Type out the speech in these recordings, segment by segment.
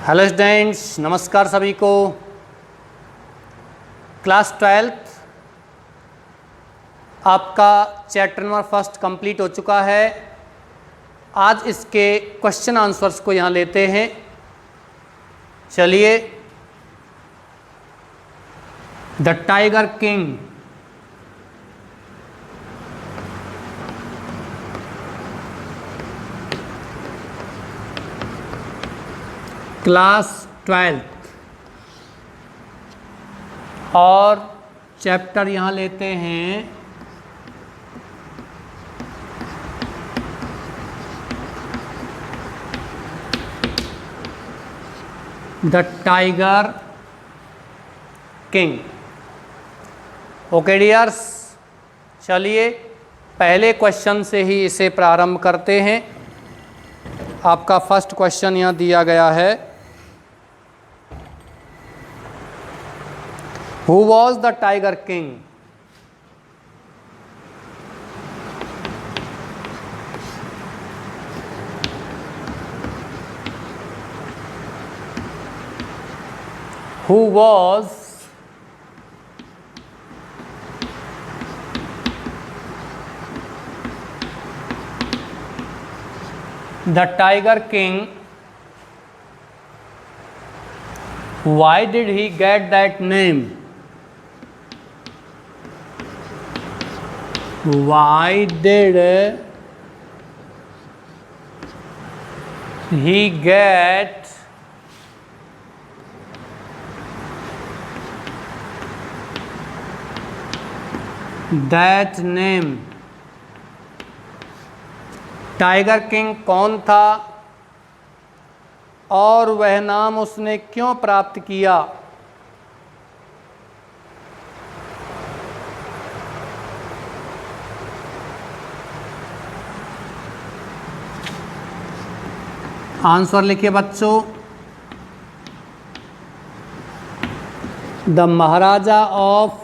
Hello students, नमस्कार सभी को। क्लास 12th आपका चैप्टर नंबर फर्स्ट कंप्लीट हो चुका है। आज इसके क्वेश्चन आंसर्स को यहाँ लेते हैं। चलिए, the tiger king. Class 12th और चैप्टर यहाँ लेते हैं the tiger king. Okay dears, चलिए पहले क्वेश्चन से ही इसे प्रारंभ करते हैं। आपका फर्स्ट क्वेश्चन यहाँ दिया गया है, Who was the Tiger King? Who was the Tiger King? Why did he get that name? Why did he get that name? Tiger king कौन था और वह नाम उसने क्यों प्राप्त किया? आंसर लिखिए बच्चों। The Maharaja of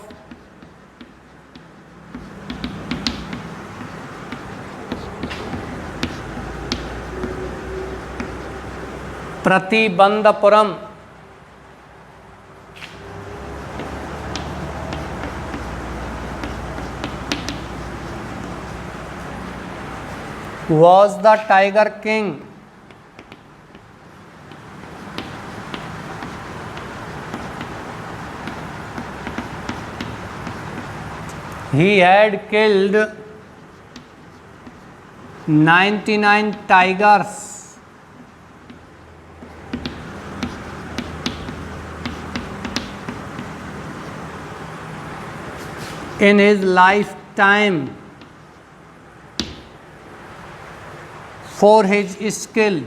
Pratibandapuram was the Tiger King. He had killed 99 tigers in his lifetime for his skill,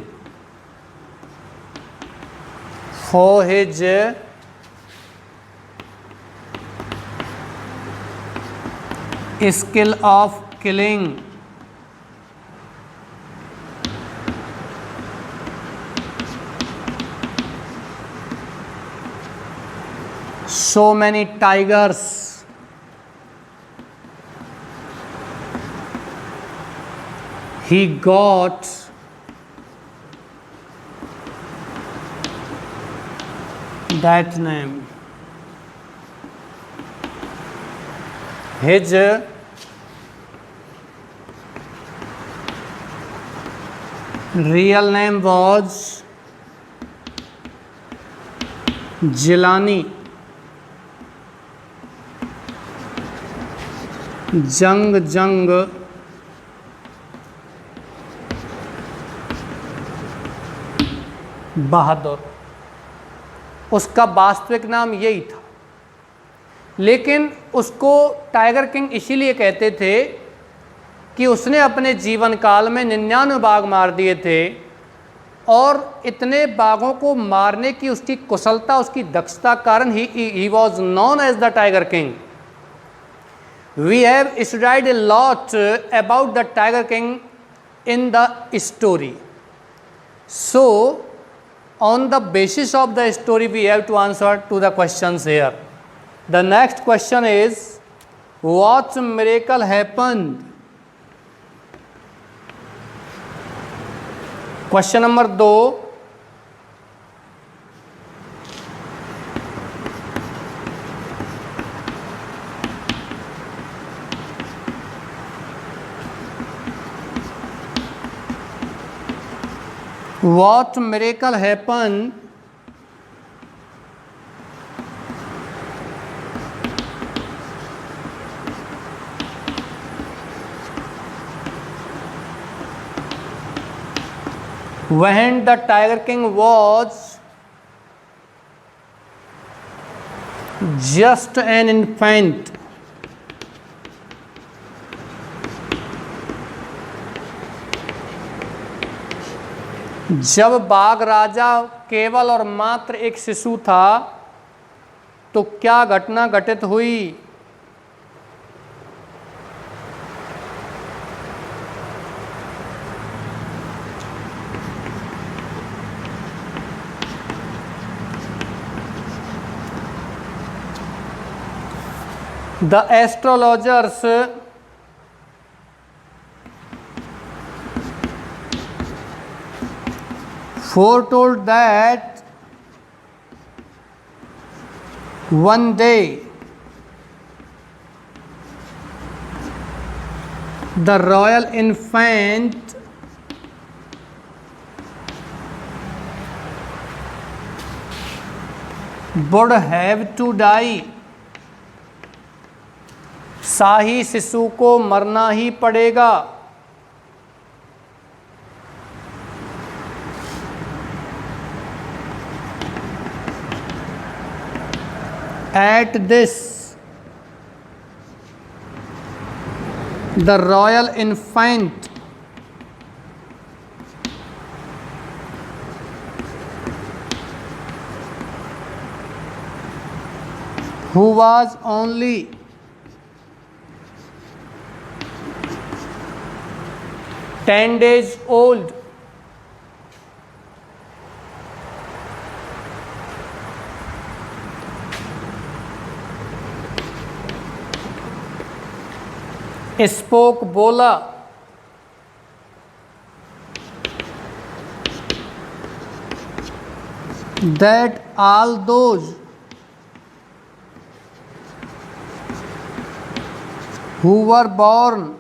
skill of killing so many tigers. He got that name. His real name was Jilani. जंग बहादुर, उसका वास्तविक नाम यही था, लेकिन उसको tiger king इसीलिए कहते थे कि उसने अपने जीवन काल में 99 बाघ मार दिए थे और इतने बाघों को मारने की उसकी कुशलता, उसकी दक्षता कारण ही was known as the tiger king. We have studied a lot about the tiger king in the story, so on the basis of the story we have to answer to the questions here. The next question is, what miracle happened? Question number 2, What miracle happened when the Tiger King was just an infant? जब बाघ राजा केवल और मात्र एक शिशु था तो क्या घटना घटित हुई? The astrologers foretold that one day the royal infant would have to die. शाही शिशु को मरना ही पड़ेगा. At this, the royal infant who was only 10 days old spoke, बोला, that all those who were born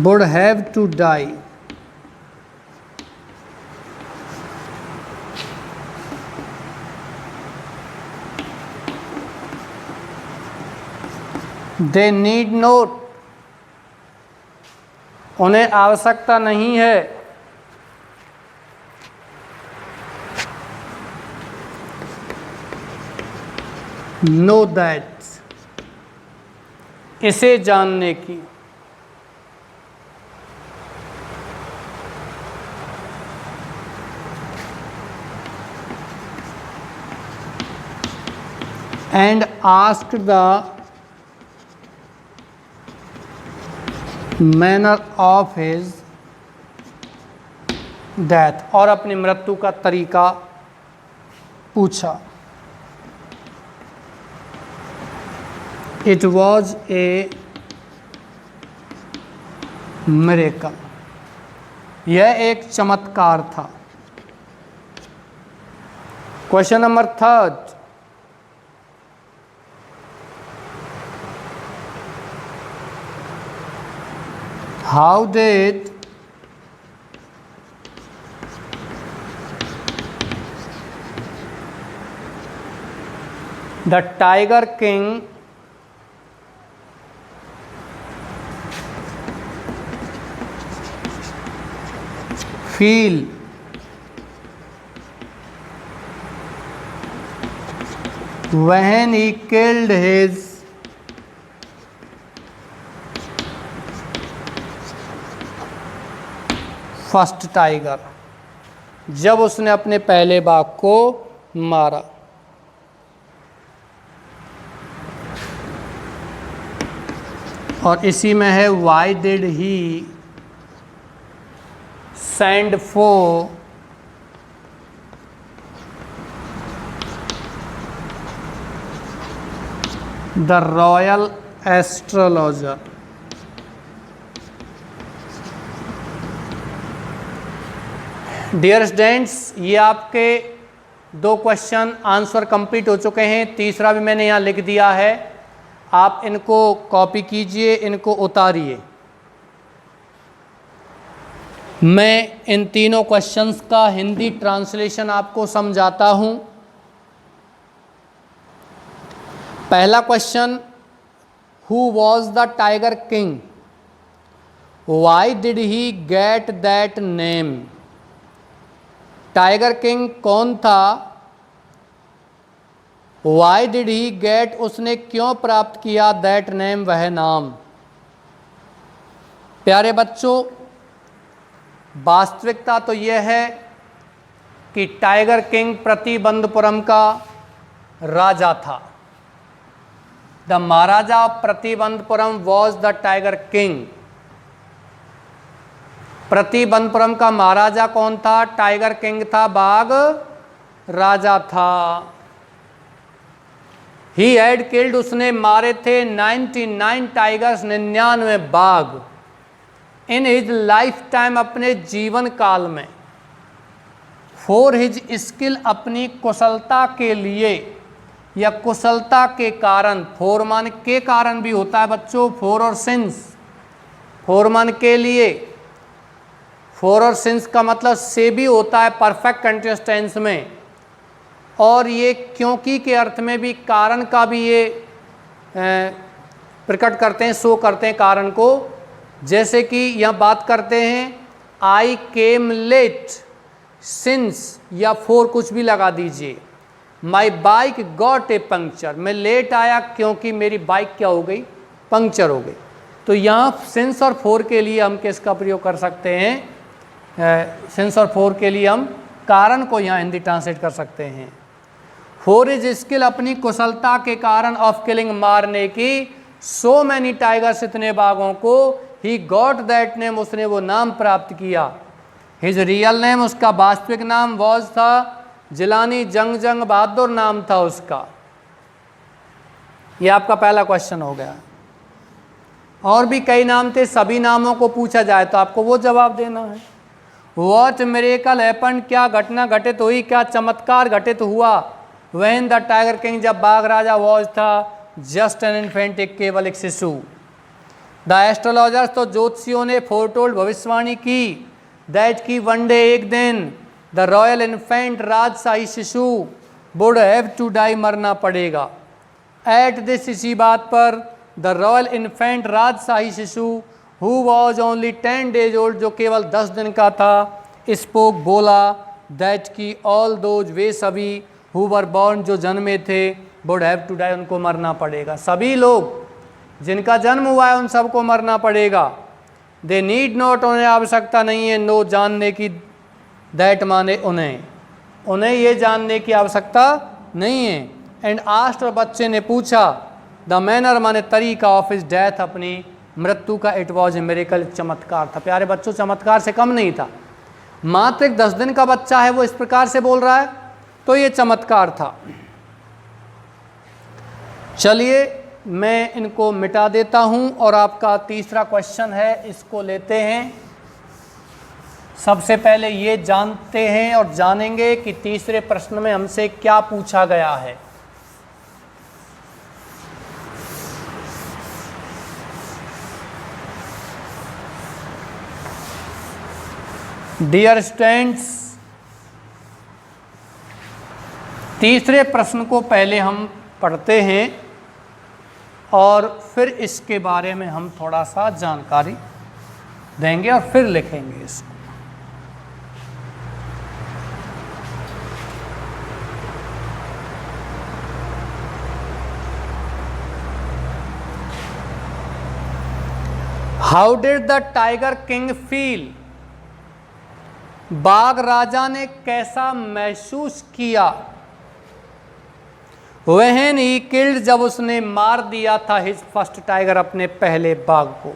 would have to die. They need not, उन्हें आवश्यकता नहीं है, know that, इसे जानने की. And asked the manner of his death, और अपनी मृत्यु का तरीका पूछा. It was a miracle, यह एक चमत्कार था. Question number 3. How did the Tiger King feel when he killed his first tiger, जब उसने अपने पहले बाघ को मारा? और इसी में है why did he send for the royal astrologer. Dear students, ये आपके 2 क्वेश्चन आंसर कंप्लीट हो चुके हैं. तीसरा भी मैंने यहाँ लिख दिया है, आप इनको कॉपी कीजिए, इनको उतारिए. मैं इन तीनों क्वेश्चंस का हिंदी ट्रांसलेशन आपको समझाता हूं। पहला question, who was the tiger king, Y did he get that name. Tiger king कौन था, वाई डिड ही गेट उसने क्यों प्राप्त किया, दैट नेम वह नाम। प्यारे बच्चों, वास्तविकता तो यह है कि टाइगर किंग प्रतिबंधपुरम का राजा था। The Maharaja of Pratibandapuram was the tiger king. Pratibandapuram का महाराजा कौन था, टाइगर किंग था, बाघ राजा था। ही हैड किल्ड, उसने मारे थे 99 टाइगर्स, 99 बाघ, इन हिज लाइफ टाइम, अपने जीवन काल में। फॉर हिज स्किल, अपनी कुशलता के लिए या कुशलता के कारण। फॉर मान के कारण भी होता है बच्चों, फॉर और सिंस। फॉर मान के लिए, फॉर और सिंस का मतलब से भी होता है परफेक्ट कंटीन्यूअस टेंस में, और ये क्योंकि के अर्थ में भी कारण का भी ये प्रकट करते हैं, शो करते हैं कारण को। जैसे कि यहाँ बात करते हैं आई केम लेट, सिंस या फॉर कुछ भी लगा दीजिए। My bike got a puncture, मैं लेट आया क्योंकि मेरी बाइक क्या हो गई, पंक्चर हो गई। तो यहाँ सिंस और फॉर के लिए हम किसका प्रयोग कर सकते हैं, सिंस और फॉर के लिए हम कारण को यहाँ हिंदी ट्रांसलेट कर सकते हैं। फॉर इज स्किल, अपनी कुशलता के कारण, ऑफ किलिंग मारने की, सो मैनी टाइगर्स, इतने बाघों को, ही गॉट दैट नेम, उसने वो नाम प्राप्त किया। हिज रियल नेम, उसका वास्तविक नाम, वॉज था जिलानी जंग बहादुर नाम था उसका। ये आपका पहला क्वेश्चन हो गया। और भी कई नाम थे, सभी नामों को पूछा जाए तो आपको वो जवाब देना है। वॉट मिरेकल हैपेंड, क्या घटना घटित हुई, क्या चमत्कार घटित हुआ। व्हेन द टाइगर किंग, जब बाघ राजा, वॉज था जस्ट एन इन्फेंट, एक केवल एक शिशु। द एस्ट्रोलॉजर्स, तो ज्योतिषियों ने, फोरटोल्ड, भविष्यवाणी की, दैट की वन डे, एक दिन, द रॉयल इन्फेंट, राजशाही शिशु, वुड हैव टू डाई, मरना पड़ेगा। एट दिस, इसी बात पर, द रॉयल इन्फेंट, राजशाही शिशु, who was only 10 days old, जो केवल 10 दिन का था, स्पोक, बोला, दैट की ऑल दोज, वे सभी, हु वर बॉर्न, जो जन्मे थे, वुड हैव टू डाई, उनको मरना पड़ेगा। सभी लोग जिनका जन्म हुआ है उन सबको मरना पड़ेगा। दे नीड नॉट, उन्हें आवश्यकता नहीं है, नो, जानने की, दैट माने उन्हें ये जानने की आवश्यकता नहीं है। एंड आस्ट, और बच्चे ने पूछा, द मैनर माने तरीका, ऑफ हिज डेथ, अपनी मृत्यु का, इट वॉज ए मिरेकल, चमत्कार था। प्यारे बच्चों, चमत्कार से कम नहीं था। मात्र एक 10 दिन का बच्चा है, वो इस प्रकार से बोल रहा है, तो ये चमत्कार था। चलिए मैं इनको मिटा देता हूं और आपका तीसरा क्वेश्चन है, इसको लेते हैं। सबसे पहले ये जानते हैं और जानेंगे कि तीसरे प्रश्न में हमसे क्या पूछा गया है। डियर स्टूडेंट्स, तीसरे प्रश्न को पहले हम पढ़ते हैं और फिर इसके बारे में हम थोड़ा सा जानकारी देंगे और फिर लिखेंगे इसको। How did the tiger king feel, बाघ राजा ने कैसा महसूस किया। व्हेन ही किल्ड, जब उसने मार दिया था, हिज फर्स्ट टाइगर, अपने पहले बाघ को।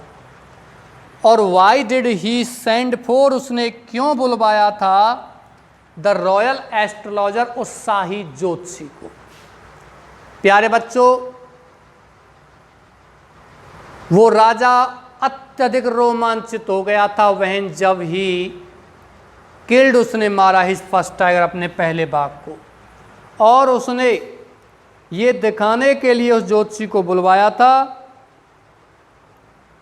और Y did he send for, उसने क्यों बुलवाया था, द रॉयल एस्ट्रोलॉजर, उस शाही ज्योतिषी को। प्यारे बच्चों, वो राजा अत्यधिक रोमांचित हो गया था, वहन जब ही किल्ड, उसने मारा हिज फर्स्ट टाइगर, अपने पहले बाघ को। और उसने ये दिखाने के लिए उस ज्योतिषी को बुलवाया था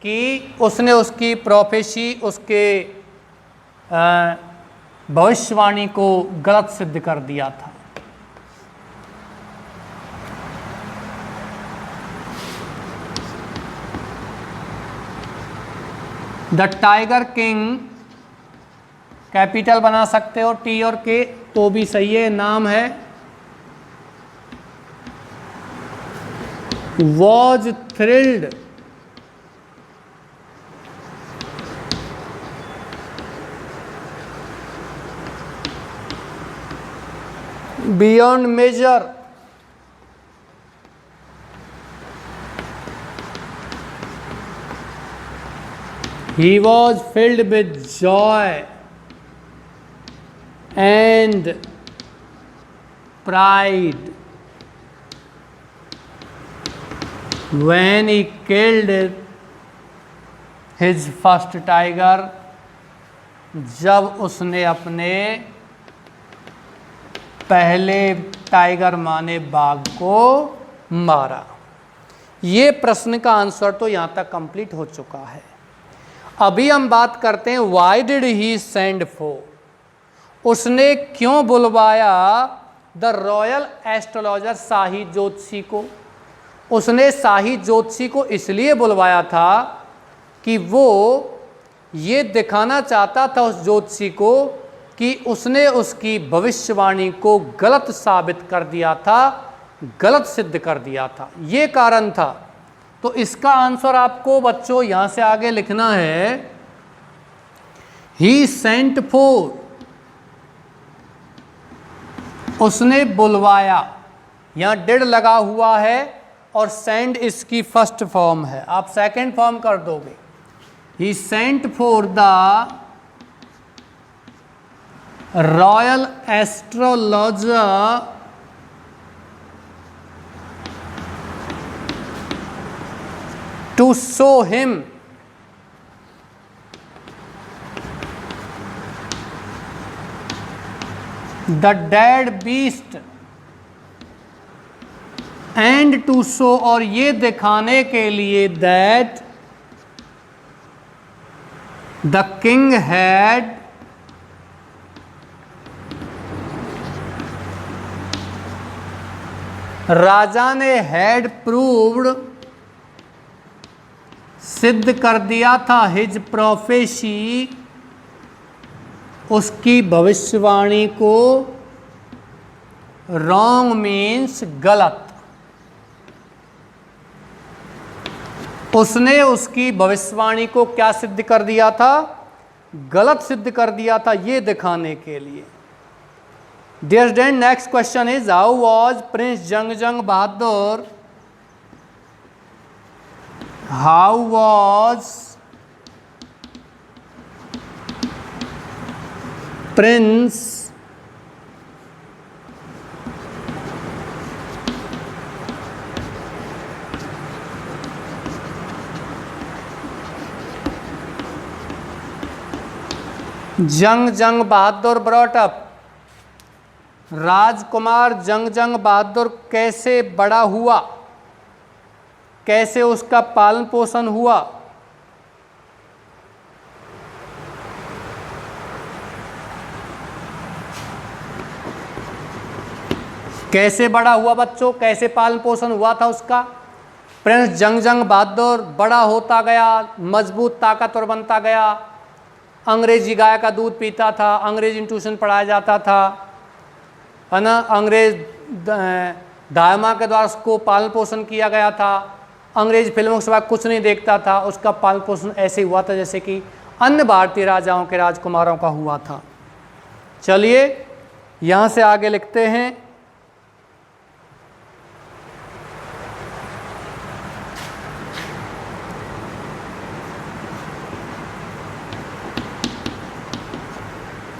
कि उसने उसकी प्रोफेसी, उसके भविष्यवाणी को गलत सिद्ध कर दिया था। द टाइगर किंग, कैपिटल बना सकते हो टी और के तो भी सही है, नाम है, was thrilled beyond measure he was filled with joy and pride when he killed his first tiger, जब उसने अपने पहले टाइगर माने बाघ को मारा। ये प्रश्न का आंसर तो यहाँ तक कंप्लीट हो चुका है। अभी हम बात करते हैं Y did he send for, उसने क्यों बुलवाया द रॉयल एस्ट्रोलॉजर शाही ज्योतिषी को। उसने शाही ज्योतिषी को इसलिए बुलवाया था कि वो ये दिखाना चाहता था उस ज्योतिषी को कि उसने उसकी भविष्यवाणी को गलत साबित कर दिया था, गलत सिद्ध कर दिया था, ये कारण था। तो इसका आंसर आपको बच्चों यहां से आगे लिखना है, ही सेंट फॉर, उसने बुलवाया, यहां डिड लगा हुआ है और सेंड इसकी फर्स्ट फॉर्म है, आप सेकंड फॉर्म कर दोगे। He sent for the royal astrologer to show him the dead beast and to show, और ये दिखाने के लिए that the king had राजा ने had proved सिद्ध कर दिया था हिज प्रोफेसी, उसकी भविष्यवाणी को, रॉन्ग मीन्स गलत, उसने उसकी भविष्यवाणी को क्या सिद्ध कर दिया था, गलत सिद्ध कर दिया था, ये दिखाने के लिए। Dear student, next question is how was prince Jung Bahadur, how was Prince जंग बहादुर brought up, राजकुमार जंग बहादुर कैसे बड़ा हुआ, कैसे उसका पालन पोषण हुआ। कैसे बड़ा हुआ बच्चों, कैसे पालन पोषण हुआ था उसका। प्रिंस जंग बहादुर बड़ा होता गया, मजबूत ताकतवर बनता गया, अंग्रेजी गाय का दूध पीता था, अंग्रेजी ट्यूशन पढ़ाया जाता था, है ना, अंग्रेज दायमा के द्वारा उसको पालन पोषण किया गया था, अंग्रेज फिल्मों के सिवा कुछ नहीं देखता था, उसका पालन पोषण ऐसे हुआ था जैसे कि अन्य भारतीय राजाओं के राजकुमारों का हुआ था। चलिए यहाँ से आगे लिखते हैं,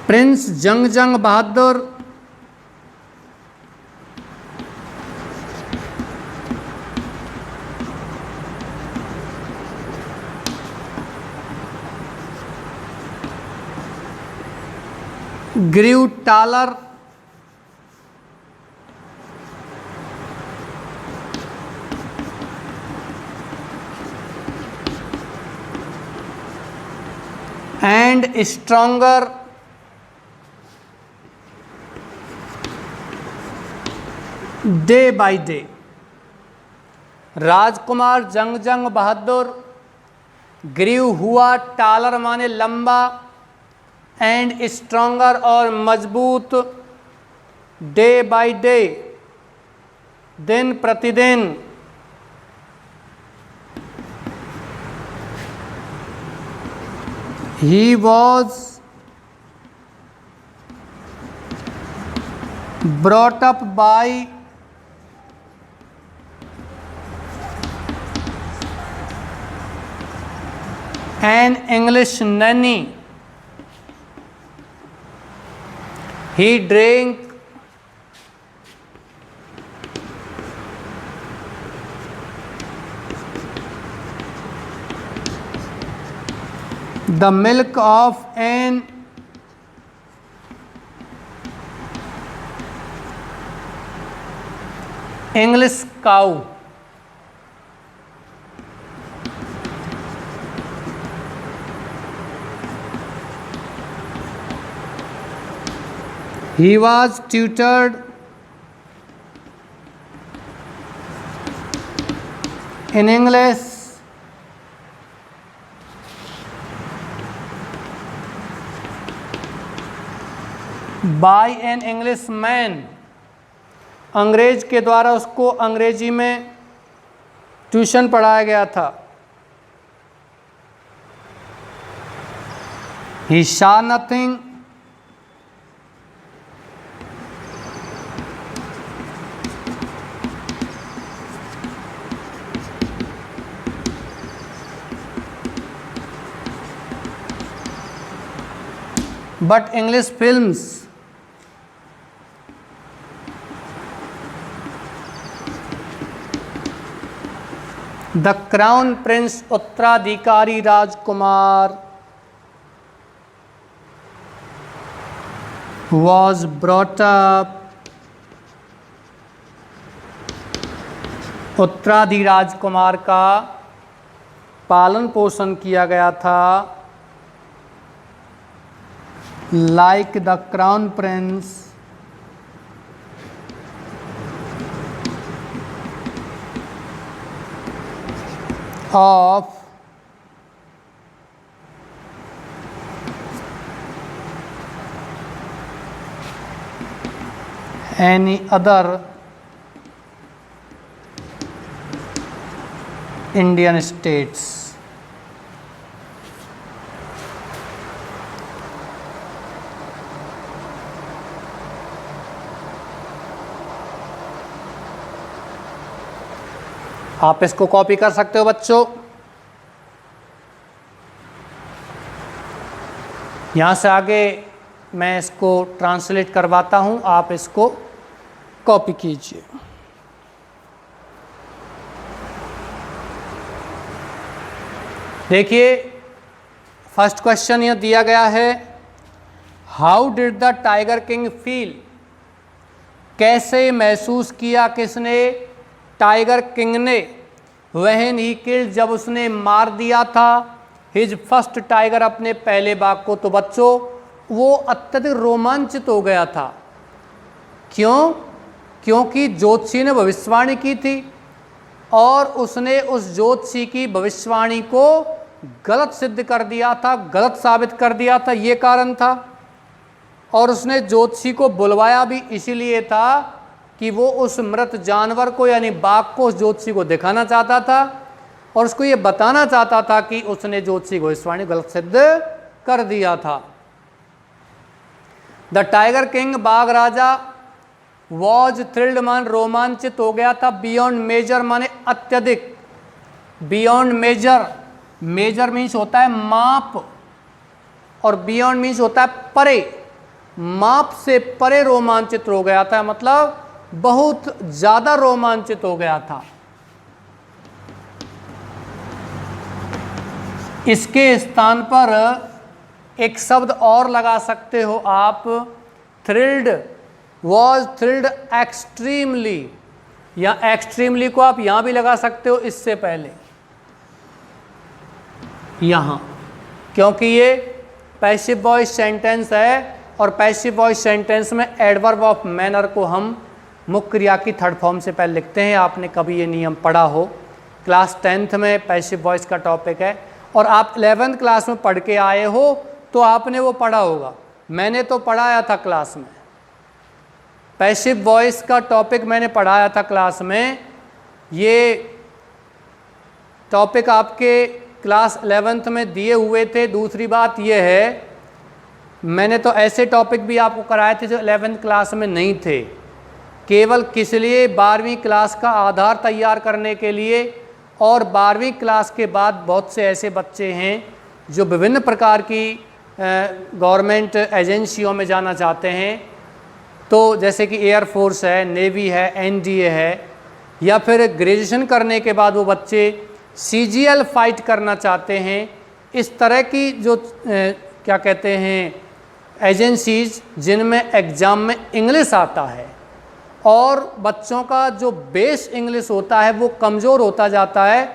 Prince Jung Bahadur grew taller and and stronger day by day. राजकुमार जंग जंग बहादुर, ग्रीव हुआ, टालर माने लंबा, एंड स्ट्रोंगर और मजबूत, डे बाय डे दिन प्रतिदिन, he was brought up by an English nanny. He drank the milk of an English cow. He was tutored in English by an Englishman. अंग्रेज के द्वारा उसको अंग्रेजी में ट्यूशन पढ़ाया गया था. He saw nothing but English films. The Crown Prince उत्तराधिकारी राजकुमार was brought up. उत्तराधिकारी राजकुमार का पालन पोषण किया गया था like the Crown Prince of any other Indian states. आप इसको कॉपी कर सकते हो बच्चों. यहाँ से आगे मैं इसको ट्रांसलेट करवाता हूँ, आप इसको कॉपी कीजिए. देखिए फर्स्ट क्वेश्चन यह दिया गया है, how did the tiger king feel. कैसे महसूस किया किसने, टाइगर किंग ने, व्हेन ही किल्ड जब उसने मार दिया था, हिज फर्स्ट टाइगर अपने पहले बाघ को. तो बच्चों वो अत्यधिक रोमांचित हो गया था. क्यों? क्योंकि ज्योतिषी ने भविष्यवाणी की थी और उसने उस ज्योतिषी की भविष्यवाणी को गलत सिद्ध कर दिया था, गलत साबित कर दिया था, ये कारण था. और उसने ज्योतिषी को बुलवाया भी इसीलिए था कि वो उस मृत जानवर को यानी बाघ को उस ज्योतिषी को दिखाना चाहता था और उसको ये बताना चाहता था कि उसने ज्योतिषी को भविष्यवाणी गलत सिद्ध कर दिया था. द टाइगर किंग बाघ राजा वॉज थ्रिल्ड मान रोमांचित हो गया था, बियॉन्ड मेजर माने अत्यधिक, बियॉन्ड मेजर, मेजर मीन्स होता है माप और बियॉन्ड मीन्स होता है परे, माप से परे रोमांचित हो गया था, मतलब बहुत ज्यादा रोमांचित हो गया था. इसके स्थान पर एक शब्द और लगा सकते हो आप, थ्रिल्ड, वॉज थ्रिल्ड एक्सट्रीमली, या एक्सट्रीमली को आप यहां भी लगा सकते हो इससे पहले यहां, क्योंकि ये पैसिव वॉइस सेंटेंस है, और पैसिव वॉइस सेंटेंस में एडवर्ब ऑफ मैनर को हम मुख्य क्रिया की थर्ड फॉर्म से पहले लिखते हैं। आपने कभी ये नियम पढ़ा हो, क्लास 10th में पैसिव वॉइस का टॉपिक है, और आप 11th क्लास में पढ़ के आए हो तो आपने वो पढ़ा होगा। मैंने तो पढ़ाया था क्लास में, पैसिव वॉइस का टॉपिक मैंने पढ़ाया था क्लास में। ये टॉपिक आपके क्लास 11th में दिए हुए थे। दूसरी बात ये है, मैंने तो ऐसे टॉपिक भी आपको कराए थे जो 11th क्लास में नहीं थे, केवल किस लिए 12वीं क्लास का आधार तैयार करने के लिए। और 12वीं क्लास के बाद बहुत से ऐसे बच्चे हैं जो विभिन्न प्रकार की गवर्नमेंट एजेंसियों में जाना चाहते हैं, तो जैसे कि एयरफोर्स है, नेवी है, एनडीए है, या फिर ग्रेजुएशन करने के बाद वो बच्चे सीजीएल फाइट करना चाहते हैं। इस तरह की जो क्या कहते हैं एजेंसीज जिनमें एग्ज़ाम में इंग्लिश आता है और बच्चों का जो बेस इंग्लिश होता है वो कमज़ोर होता जाता है,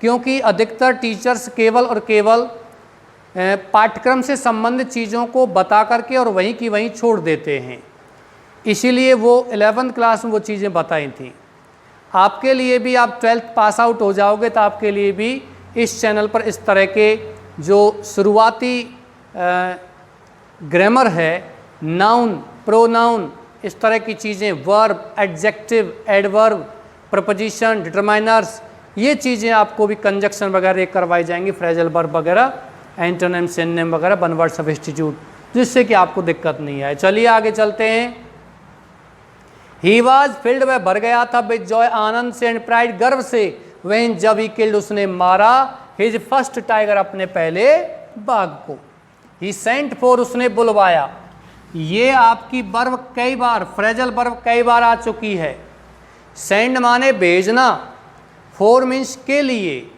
क्योंकि अधिकतर टीचर्स केवल और केवल पाठ्यक्रम से संबंधित चीज़ों को बता करके और वहीं की वहीं छोड़ देते हैं। इसीलिए वो 11th क्लास में वो चीज़ें बताई थी। आपके लिए भी, आप 12th पास आउट हो जाओगे तो आपके लिए भी इस चैनल पर इस तरह के जो शुरुआती ग्रामर है, नाउन, प्रोनाउन, इस तरह की चीज़ें, verb, adjective, adverb, preposition, determiners, ये चीज़ें आपको भी कंजक्शन वगैरह करवाई जाएंगी, फ्रेजल वर्ब वगैरह, एंटोनिम, सिनोनिम वगैरह, वन वर्ड सब्स्टिट्यूट, जिससे कि आपको दिक्कत नहीं आए। चलिए आगे चलते हैं। ही वॉज फिल्ड, वह भर गया था विद जॉय, आनंद से, एंड प्राइड, गर्व से, वह जब ही किल्ड, उसने मारा, हिज फर्स्ट टाइगर, अपने पहले बाघ को। ही सेंट फॉर, उसने बुलवाया। ये आपकी वर्ब कई बार, फ्रेजल वर्ब कई बार आ चुकी है। सेंड माने भेजना, फॉर मीन्स के लिए,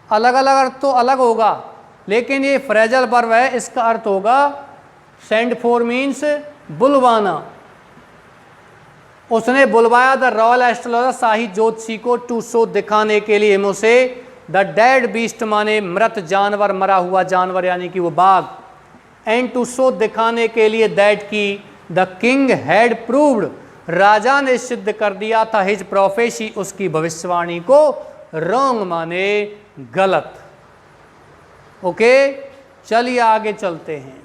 अलग अलग अर्थ तो अलग होगा, लेकिन ये फ्रेजल वर्ब है, इसका अर्थ होगा सेंड फॉर मीन्स बुलवाना। उसने बुलवाया द रॉयल एस्ट्रोलॉजर, शाही ज्योतिषी को, टू शो, दिखाने के लिए, उसे, द डेड बीस्ट माने मृत जानवर, मरा हुआ जानवर यानी कि वो बाघ, एंड टू शो, दिखाने के लिए, दैट की द किंग हैड प्रूव्ड, राजा ने सिद्ध कर दिया था, हिज प्रोफेसी, उसकी भविष्यवाणी को, रॉन्ग माने गलत। ओके, चलिए आगे चलते हैं।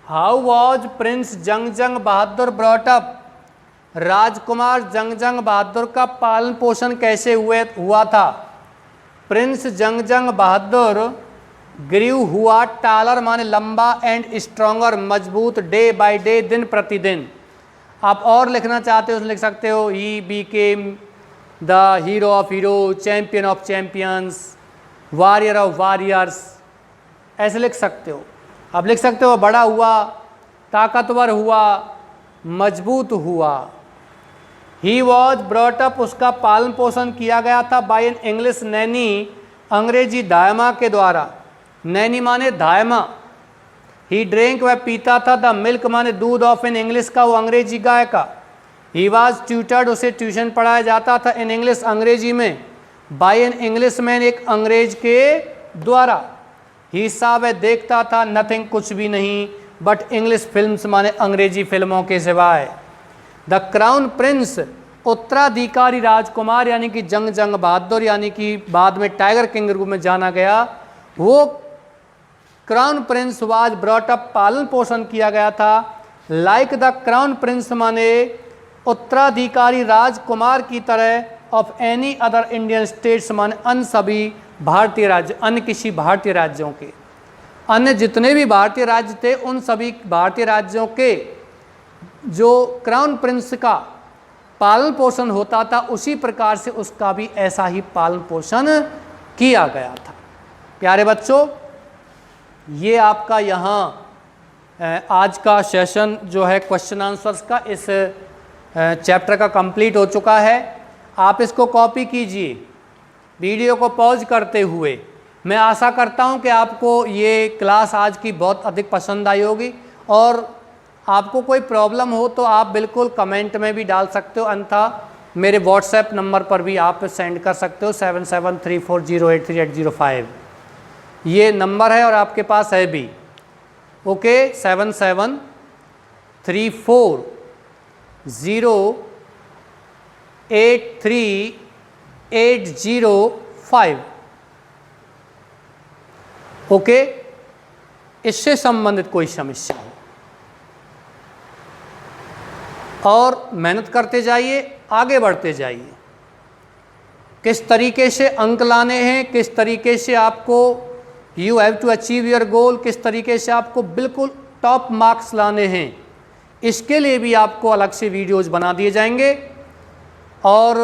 How was prince Jangjang Bahadur brought up, राजकुमार जंगजंग बहादुर का पालन पोषण कैसे हुआ था। प्रिंस जंगजंग बहादुर ग्रीव हुआ, टालर माने लंबा, एंड स्ट्रॉन्गर, मजबूत, डे बाय डे, दिन प्रतिदिन। आप और लिखना चाहते हो तो लिख सकते हो, he became the hero of hero, champion of champions, warrior of warriors, ऐसे लिख सकते हो। आप लिख सकते हो बड़ा हुआ, ताकतवर हुआ, मजबूत हुआ। ही वॉज ब्रॉट अप, उसका पालन पोषण किया गया था, बाय एन इंग्लिश नैनी, अंग्रेजी दायमा के द्वारा। नैनी माने दायमा। ही ड्रिंक, वह पीता था, द मिल्क माने दूध, ऑफ इन इंग्लिश का, वो अंग्रेजी गाय का। ही वॉज ट्यूटर्ड, उसे ट्यूशन पढ़ाया जाता था, इन इंग्लिश अंग्रेजी में, बाय एन इंग्लिश मैन, एक अंग्रेज के द्वारा। ही सा, वह देखता था, नथिंग, कुछ भी नहीं, बट इंग्लिश फिल्म्स माने अंग्रेजी फिल्मों के सिवाय। द क्राउन प्रिंस, उत्तराधिकारी राजकुमार यानी कि जंग बहादुर, यानी कि बाद में टाइगर किंग रूप में जाना गया, वो crown Prince was brought up, पालन पोषण किया गया था, लाइक द क्राउन प्रिंस माने उत्तराधिकारी राजकुमार की तरह, of any other Indian states माने अन्य सभी भारतीय राज्य, अन्य किसी भारतीय राज्यों के, अन्य जितने भी भारतीय राज्य थे उन सभी भारतीय राज्यों के जो क्राउन प्रिंस का पालन पोषण होता था, उसी प्रकार से उसका भी ऐसा ही पालन पोषण किया गया था। प्यारे बच्चों, ये आपका यहाँ आज का सेशन जो है क्वेश्चन आंसर्स का, इस चैप्टर का कंप्लीट हो चुका है। आप इसको कॉपी कीजिए वीडियो को पॉज करते हुए। मैं आशा करता हूँ कि आपको ये क्लास आज की बहुत अधिक पसंद आई होगी, और आपको कोई प्रॉब्लम हो तो आप बिल्कुल कमेंट में भी डाल सकते हो, अन्यथा मेरे व्हाट्सएप नंबर पर भी आप सेंड कर सकते हो, 7734083805 ये नंबर है और आपके पास है भी। Okay 7734083805 okay. इससे संबंधित कोई समस्या हो और मेहनत करते जाइए, आगे बढ़ते जाइए। किस तरीके से अंक लाने हैं, किस तरीके से आपको you have to achieve your goal, किस तरीके से आपको बिल्कुल टॉप मार्क्स लाने हैं, इसके लिए भी आपको अलग से वीडियोस बना दिए जाएंगे। और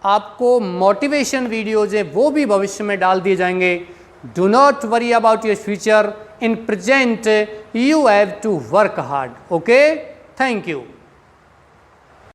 आपको मोटिवेशन वीडियोज हैं वो भी भविष्य में डाल दिए जाएंगे। Do not worry about your future, in present you have to work hard. Okay, thank you.